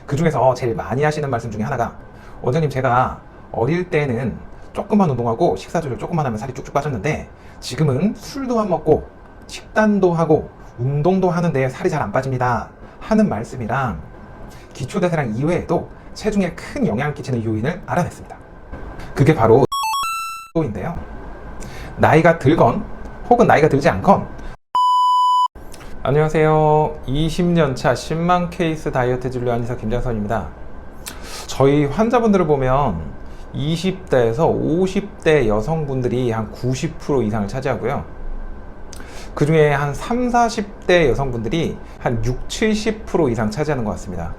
그 중에서 제일 많이 하시는 말씀 중에 하나가, 원장님 제가 어릴 때는 조금만 운동하고 식사 조절 조금만 하면 살이 쭉쭉 빠졌는데 지금은 술도 안 먹고 식단도 하고 운동도 하는데 살이 잘 안 빠집니다 하는 말씀이랑, 기초대사량 이외에도 체중에 큰 영향을 끼치는 요인을 알아냈습니다. 그게 바로 인데요. 나이가 들건 혹은 나이가 들지 않건. 안녕하세요. 20년차 10만 케이스 다이어트 진료 한의사 김장선입니다. 저희 환자분들을 보면 20대에서 50대 여성분들이 한 90% 이상을 차지하고요. 그 중에 한 3, 40대 여성분들이 한 6, 70% 이상 차지하는 것 같습니다.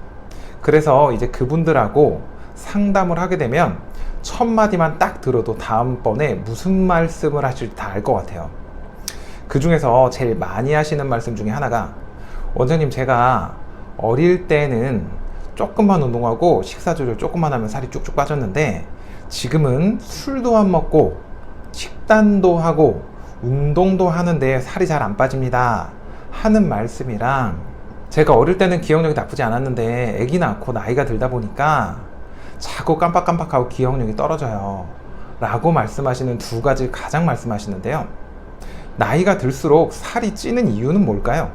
그래서 이제 그분들하고 상담을 하게 되면 첫 마디만 딱 들어도 다음번에 무슨 말씀을 하실지 다 알 것 같아요. 그 중에서 제일 많이 하시는 말씀 중에 하나가, 원장님 제가 어릴 때는 조금만 운동하고 식사 조절 조금만 하면 살이 쭉쭉 빠졌는데 지금은 술도 안 먹고 식단도 하고 운동도 하는데 살이 잘 안 빠집니다 하는 말씀이랑, 제가 어릴 때는 기억력이 나쁘지 않았는데 아기 낳고 나이가 들다 보니까 자꾸 깜빡깜빡하고 기억력이 떨어져요 라고 말씀하시는 두 가지 가장 말씀하시는데요. 나이가 들수록 살이 찌는 이유는 뭘까요?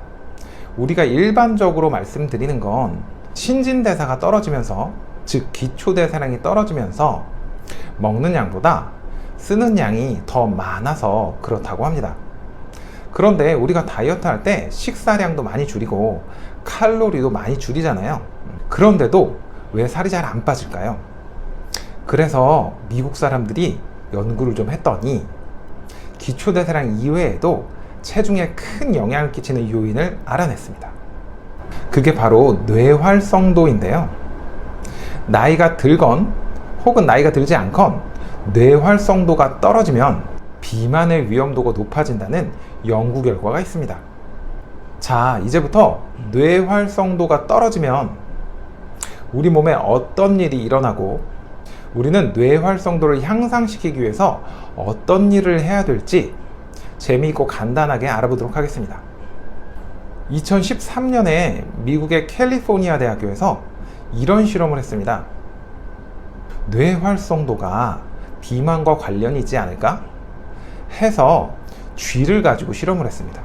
우리가 일반적으로 말씀드리는 건 신진대사가 떨어지면서, 즉 기초대사량이 떨어지면서 먹는 양보다 쓰는 양이 더 많아서 그렇다고 합니다. 그런데 우리가 다이어트 할 때 식사량도 많이 줄이고 칼로리도 많이 줄이잖아요. 그런데도 왜 살이 잘 안 빠질까요? 그래서 미국 사람들이 연구를 좀 했더니 기초대사량 이외에도 체중에 큰 영향을 끼치는 요인을 알아냈습니다. 그게 바로 뇌활성도인데요. 나이가 들건 혹은 나이가 들지 않건 뇌활성도가 떨어지면 비만의 위험도가 높아진다는 연구 결과가 있습니다. 자, 이제부터 뇌활성도가 떨어지면 우리 몸에 어떤 일이 일어나고 우리는 뇌활성도를 향상시키기 위해서 어떤 일을 해야 될지 재미있고 간단하게 알아보도록 하겠습니다. 2013년에 미국의 캘리포니아 대학교에서 이런 실험을 했습니다. 뇌활성도가 비만과 관련이 있지 않을까 해서 쥐를 가지고 실험을 했습니다.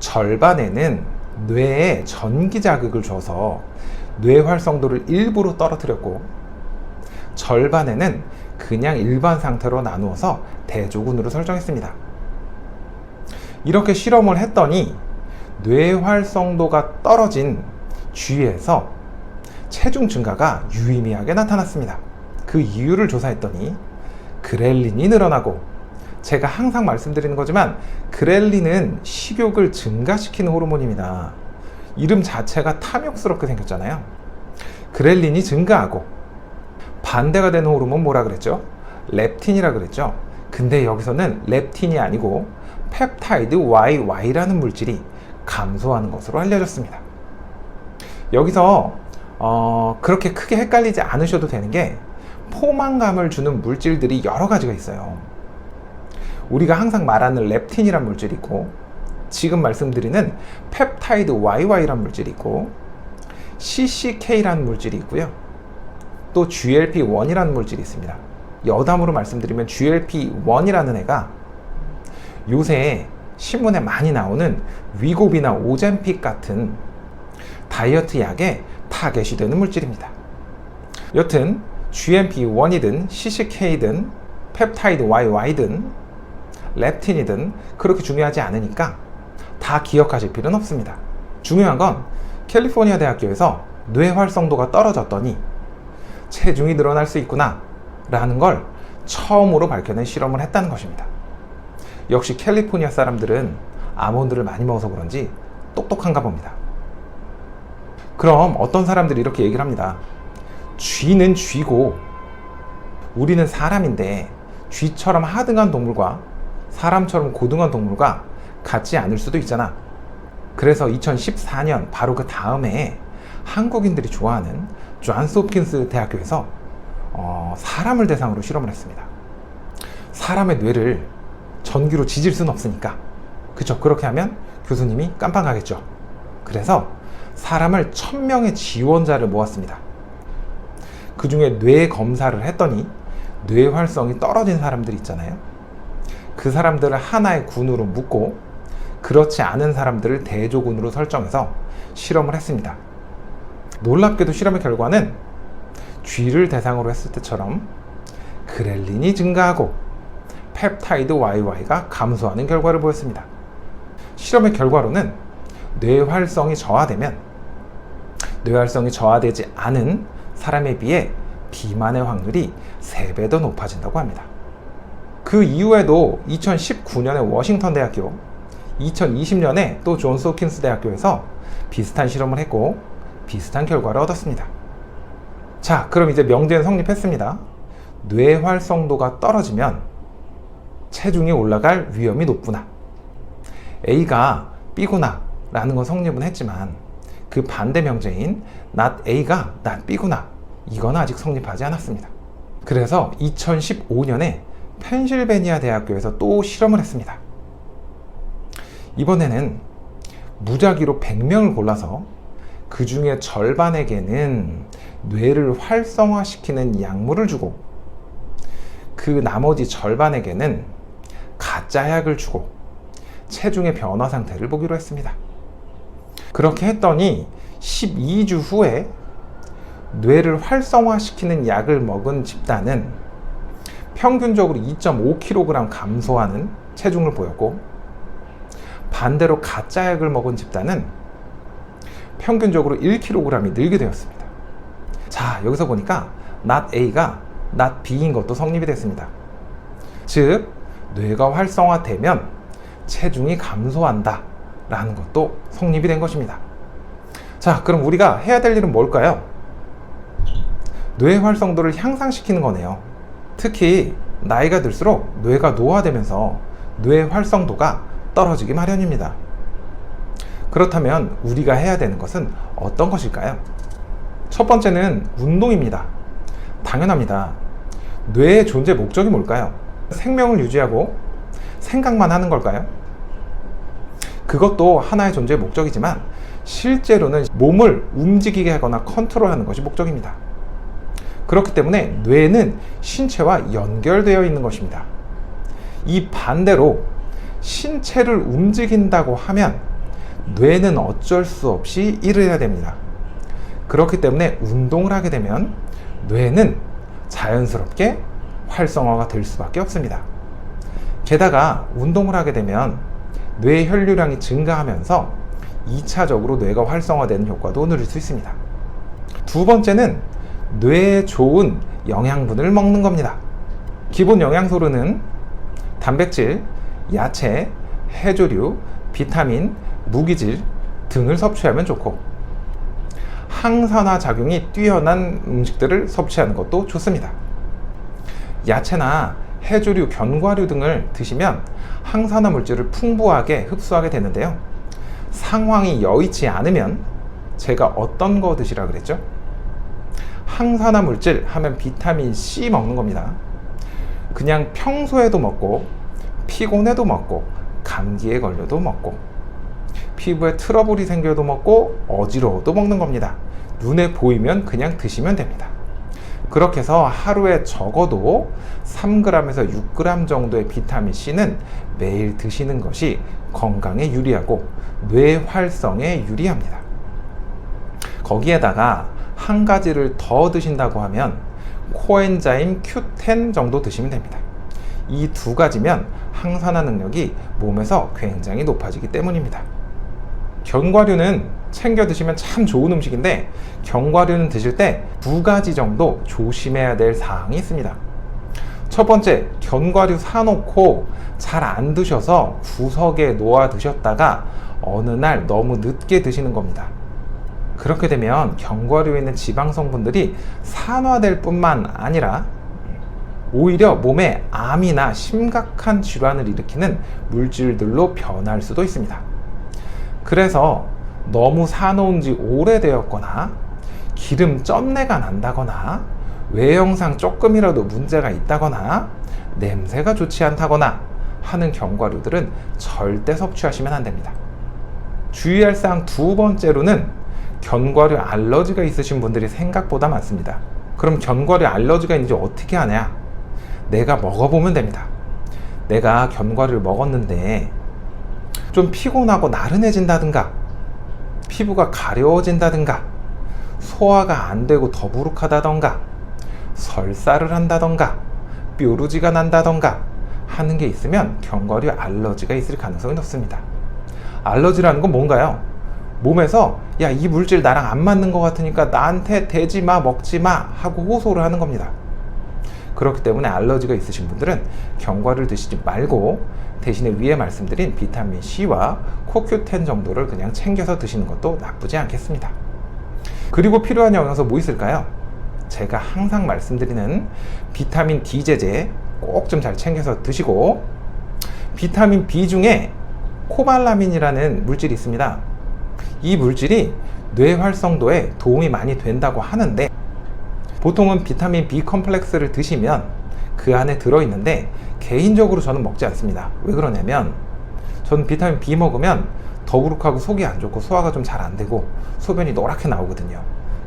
절반에는 뇌에 전기 자극을 줘서 뇌활성도를 일부러 떨어뜨렸고, 절반에는 그냥 일반 상태로 나누어서 대조군으로 설정했습니다. 이렇게 실험을 했더니 뇌활성도가 떨어진 쥐에서 체중 증가가 유의미하게 나타났습니다. 그 이유를 조사했더니 그렐린이 늘어나고, 제가 항상 말씀드리는 거지만 그렐린은 식욕을 증가시키는 호르몬입니다. 이름 자체가 탐욕스럽게 생겼잖아요. 그렐린이 증가하고, 반대가 되는 호르몬 뭐라 그랬죠? 렙틴이라 그랬죠? 근데 여기서는 렙틴이 아니고 펩타이드 YY라는 물질이 감소하는 것으로 알려졌습니다. 여기서 그렇게 크게 헷갈리지 않으셔도 되는 게, 포만감을 주는 물질들이 여러 가지가 있어요. 우리가 항상 말하는 렙틴이란 물질이 있고, 지금 말씀드리는 펩타이드 YY란 물질이 있고, CCK라는 물질이 있고요. 또 GLP-1이라는 물질이 있습니다. 여담으로 말씀드리면 GLP-1이라는 애가 요새 신문에 많이 나오는 위고비나 오젬픽 같은 다이어트 약에 타겟이 되는 물질입니다. 여튼 GLP-1이든 CCK든 펩타이드 YY든 렙틴이든 그렇게 중요하지 않으니까 다 기억하실 필요는 없습니다. 중요한 건 캘리포니아 대학교에서 뇌 활성도가 떨어졌더니 체중이 늘어날 수 있구나 라는 걸 처음으로 밝혀낸 실험을 했다는 것입니다. 역시 캘리포니아 사람들은 아몬드를 많이 먹어서 그런지 똑똑한가 봅니다. 그럼 어떤 사람들이 이렇게 얘기를 합니다. 쥐는 쥐고 우리는 사람인데 쥐처럼 하등한 동물과 사람처럼 고등한 동물과 같지 않을 수도 있잖아. 그래서 2014년 바로 그 다음에 한국인들이 좋아하는 존스 홉킨스 대학교에서 사람을 대상으로 실험을 했습니다. 사람의 뇌를 전기로 지질 수는 없으니까, 그쵸? 그렇게 하면 교수님이 깜빡하겠죠. 그래서 사람을 1000명의 지원자를 모았습니다. 그 중에 뇌 검사를 했더니 뇌 활성이 떨어진 사람들 있잖아요. 그 사람들을 하나의 군으로 묶고 그렇지 않은 사람들을 대조군으로 설정해서 실험을 했습니다. 놀랍게도 실험의 결과는 쥐를 대상으로 했을 때처럼 그렐린이 증가하고 펩타이드 YY가 감소하는 결과를 보였습니다. 실험의 결과로는 뇌활성이 저하되면 뇌활성이 저하되지 않은 사람에 비해 비만의 확률이 3배 더 높아진다고 합니다. 그 이후에도 2019년에 워싱턴 대학교, 2020년에 또 존스 홉킨스 대학교에서 비슷한 실험을 했고 비슷한 결과를 얻었습니다. 자, 그럼 이제 명제는 성립했습니다. 뇌 활성도가 떨어지면 체중이 올라갈 위험이 높구나. A가 B구나 라는 건 성립은 했지만 그 반대 명제인 not A가 not B구나, 이건 아직 성립하지 않았습니다. 그래서 2015년에 펜실베니아 대학교에서 또 실험을 했습니다. 이번에는 무작위로 100명을 골라서 그 중에 절반에게는 뇌를 활성화시키는 약물을 주고 그 나머지 절반에게는 가짜 약을 주고 체중의 변화 상태를 보기로 했습니다. 그렇게 했더니 12주 후에 뇌를 활성화시키는 약을 먹은 집단은 평균적으로 2.5kg 감소하는 체중을 보였고, 반대로 가짜 약을 먹은 집단은 평균적으로 1kg이 늘게 되었습니다. 자, 여기서 보니까 not A가 not B인 것도 성립이 됐습니다. 즉, 뇌가 활성화되면 체중이 감소한다 라는 것도 성립이 된 것입니다. 자, 그럼 우리가 해야 될 일은 뭘까요? 뇌 활성도를 향상시키는 거네요. 특히 나이가 들수록 뇌가 노화되면서 뇌 활성도가 떨어지기 마련입니다. 그렇다면 우리가 해야 되는 것은 어떤 것일까요? 첫 번째는 운동입니다. 당연합니다. 뇌의 존재 목적이 뭘까요? 생명을 유지하고 생각만 하는 걸까요? 그것도 하나의 존재의 목적이지만 실제로는 몸을 움직이게 하거나 컨트롤하는 것이 목적입니다. 그렇기 때문에 뇌는 신체와 연결되어 있는 것입니다. 이 반대로 신체를 움직인다고 하면 뇌는 어쩔 수 없이 일을 해야 됩니다. 그렇기 때문에 운동을 하게 되면 뇌는 자연스럽게 활성화가 될 수밖에 없습니다. 게다가 운동을 하게 되면 뇌 혈류량이 증가하면서 2차적으로 뇌가 활성화되는 효과도 누릴 수 있습니다. 두 번째는 뇌에 좋은 영양분을 먹는 겁니다. 기본 영양소로는 단백질, 야채, 해조류, 비타민, 무기질 등을 섭취하면 좋고, 항산화 작용이 뛰어난 음식들을 섭취하는 것도 좋습니다. 야채나 해조류, 견과류 등을 드시면 항산화 물질을 풍부하게 흡수하게 되는데요. 상황이 여의치 않으면 제가 어떤 거 드시라 그랬죠? 항산화 물질 하면 비타민 C 먹는 겁니다. 그냥 평소에도 먹고, 피곤해도 먹고, 감기에 걸려도 먹고, 피부에 트러블이 생겨도 먹고, 어지러워도 먹는 겁니다. 눈에 보이면 그냥 드시면 됩니다. 그렇게 해서 하루에 적어도 3g에서 6g 정도의 비타민 C는 매일 드시는 것이 건강에 유리하고 뇌 활성에 유리합니다. 거기에다가 한 가지를 더 드신다고 하면 코엔자임 Q10 정도 드시면 됩니다. 이 두 가지면 항산화 능력이 몸에서 굉장히 높아지기 때문입니다. 견과류는 챙겨 드시면 참 좋은 음식인데, 견과류는 드실 때 두 가지 정도 조심해야 될 사항이 있습니다. 첫 번째, 견과류 사놓고 잘 안 드셔서 구석에 놓아 드셨다가 어느 날 너무 늦게 드시는 겁니다. 그렇게 되면 견과류에 있는 지방 성분들이 산화될 뿐만 아니라 오히려 몸에 암이나 심각한 질환을 일으키는 물질들로 변할 수도 있습니다. 그래서 너무 사놓은 지 오래되었거나 기름 쩐내가 난다거나 외형상 조금이라도 문제가 있다거나 냄새가 좋지 않다거나 하는 견과류들은 절대 섭취하시면 안 됩니다. 주의할 사항 두 번째로는 견과류 알러지가 있으신 분들이 생각보다 많습니다. 그럼 견과류 알러지가 있는지 어떻게 아냐? 내가 먹어보면 됩니다. 내가 견과류를 먹었는데 좀 피곤하고 나른해진다든가 피부가 가려워진다든가 소화가 안 되고 더부룩하다던가 설사를 한다던가 뾰루지가 난다던가 하는 게 있으면 견과류 알러지가 있을 가능성이 높습니다. 알러지라는 건 뭔가요? 몸에서 야, 이 물질 나랑 안 맞는 것 같으니까 나한테 대지 마, 먹지 마 하고 호소를 하는 겁니다. 그렇기 때문에 알러지가 있으신 분들은 견과류를 드시지 말고 대신에 위에 말씀드린 비타민C와 CoQ10 정도를 그냥 챙겨서 드시는 것도 나쁘지 않겠습니다. 그리고 필요한 영양소 뭐 있을까요? 제가 항상 말씀드리는 비타민 D 제제 꼭 좀 잘 챙겨서 드시고, 비타민 B 중에 코발라민이라는 물질이 있습니다. 이 물질이 뇌 활성도에 도움이 많이 된다고 하는데, 보통은 비타민 B 컴플렉스를 드시면 그 안에 들어있는데 개인적으로 저는 먹지 않습니다. 왜 그러냐면 저는 비타민 B 먹으면 더부룩하고 속이 안 좋고 소화가 좀 잘 안 되고 소변이 노랗게 나오거든요.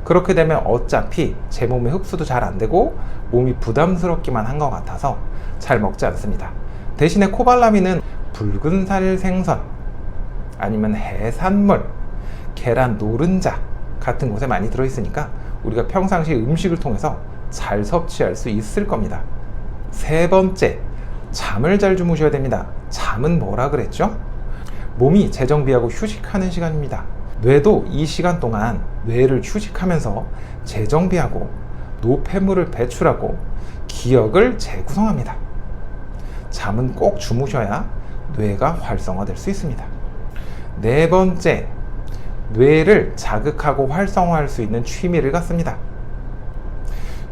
그렇게 되면 어차피 제 몸에 흡수도 잘 안 되고 몸이 부담스럽기만 한 것 같아서 잘 먹지 않습니다. 대신에 코발라민은 붉은 살 생선 아니면 해산물, 계란 노른자 같은 곳에 많이 들어있으니까 우리가 평상시 음식을 통해서 잘 섭취할 수 있을 겁니다. 세 번째, 잠을 잘 주무셔야 됩니다. 잠은 뭐라 그랬죠? 몸이 재정비하고 휴식하는 시간입니다. 뇌도 이 시간 동안 뇌를 휴식하면서 재정비하고 노폐물을 배출하고 기억을 재구성합니다. 잠은 꼭 주무셔야 뇌가 활성화될 수 있습니다. 네 번째, 뇌를 자극하고 활성화할 수 있는 취미를 갖습니다.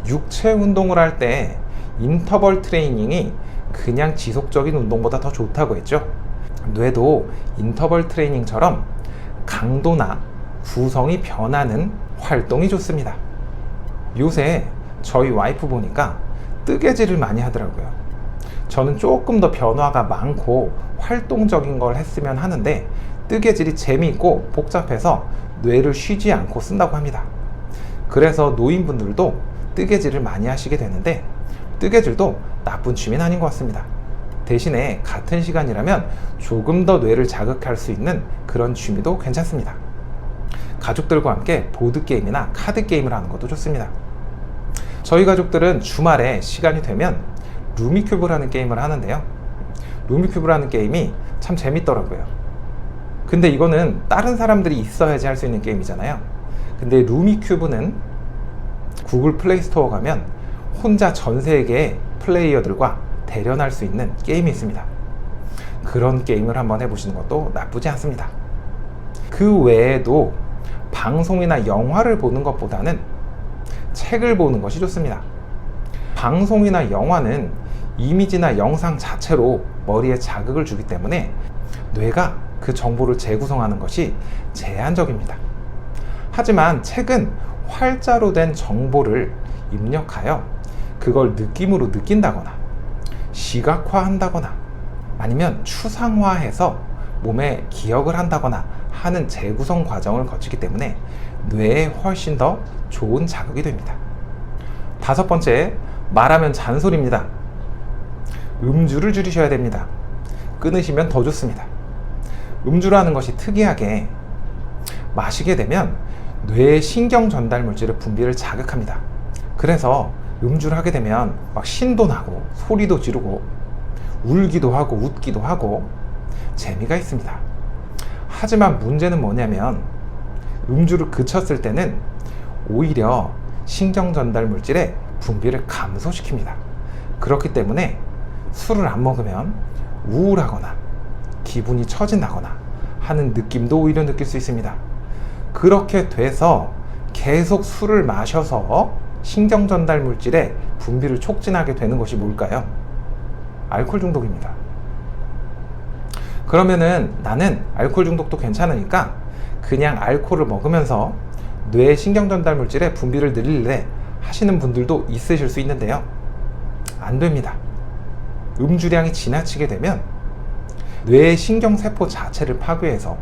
육체 운동을 할 때 인터벌 트레이닝이 그냥 지속적인 운동보다 더 좋다고 했죠. 뇌도 인터벌 트레이닝처럼 강도나 구성이 변하는 활동이 좋습니다. 요새 저희 와이프 보니까 뜨개질을 많이 하더라고요. 저는 조금 더 변화가 많고 활동적인 걸 했으면 하는데 뜨개질이 재미있고 복잡해서 뇌를 쉬지 않고 쓴다고 합니다. 그래서 노인분들도 뜨개질을 많이 하시게 되는데 뜨개질도 나쁜 취미는 아닌 것 같습니다. 대신에 같은 시간이라면 조금 더 뇌를 자극할 수 있는 그런 취미도 괜찮습니다. 가족들과 함께 보드게임이나 카드게임을 하는 것도 좋습니다. 저희 가족들은 주말에 시간이 되면 루미큐브라는 게임을 하는데요. 루미큐브라는 게임이 참 재밌더라고요. 근데 이거는 다른 사람들이 있어야지 할 수 있는 게임이잖아요. 근데 루미큐브는 구글 플레이 스토어 가면 혼자 전 세계의 플레이어들과 대련할 수 있는 게임이 있습니다. 그런 게임을 한번 해보시는 것도 나쁘지 않습니다. 그 외에도 방송이나 영화를 보는 것보다는 책을 보는 것이 좋습니다. 방송이나 영화는 이미지나 영상 자체로 머리에 자극을 주기 때문에 뇌가 그 정보를 재구성하는 것이 제한적입니다. 하지만 책은 활자로 된 정보를 입력하여 그걸 느낌으로 느낀다거나 시각화한다거나 아니면 추상화해서 몸에 기억을 한다거나 하는 재구성 과정을 거치기 때문에 뇌에 훨씬 더 좋은 자극이 됩니다. 다섯 번째, 말하면 잔소리입니다. 음주를 줄이셔야 됩니다. 끊으시면 더 좋습니다. 음주라는 것이 특이하게 마시게 되면 뇌의 신경 전달 물질의 분비를 자극합니다. 그래서 음주를 하게 되면 막 신도 나고 소리도 지르고 울기도 하고 웃기도 하고 재미가 있습니다. 하지만 문제는 뭐냐면 음주를 그쳤을 때는 오히려 신경 전달 물질의 분비를 감소시킵니다. 그렇기 때문에 술을 안 먹으면 우울하거나 기분이 처진다거나 하는 느낌도 오히려 느낄 수 있습니다. 그렇게 돼서 계속 술을 마셔서 신경 전달 물질의 분비를 촉진하게 되는 것이 뭘까요? 알코올 중독입니다. 그러면은 나는 알코올 중독도 괜찮으니까 그냥 알코올을 먹으면서 뇌의 신경 전달 물질의 분비를 늘릴래 하시는 분들도 있으실 수 있는데요. 안 됩니다. 음주량이 지나치게 되면 뇌의 신경세포 자체를 파괴해서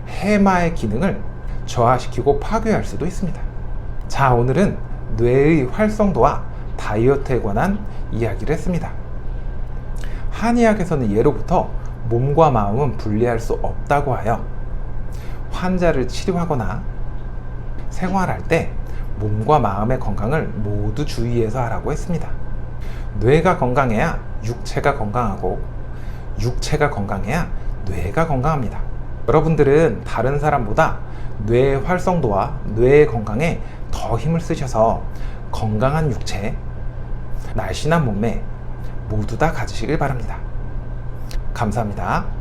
해마의 기능을 저하시키고 파괴할 수도 있습니다. 자, 오늘은 뇌의 활성도와 다이어트에 관한 이야기를 했습니다. 한의학에서는 예로부터 몸과 마음은 분리할 수 없다고 하여 환자를 치료하거나 생활할 때 몸과 마음의 건강을 모두 주의해서 하라고 했습니다. 뇌가 건강해야 육체가 건강하고 육체가 건강해야 뇌가 건강합니다. 여러분들은 다른 사람보다 뇌의 활성도와 뇌의 건강에 더 힘을 쓰셔서 건강한 육체, 날씬한 몸매 모두 다 가지시길 바랍니다. 감사합니다.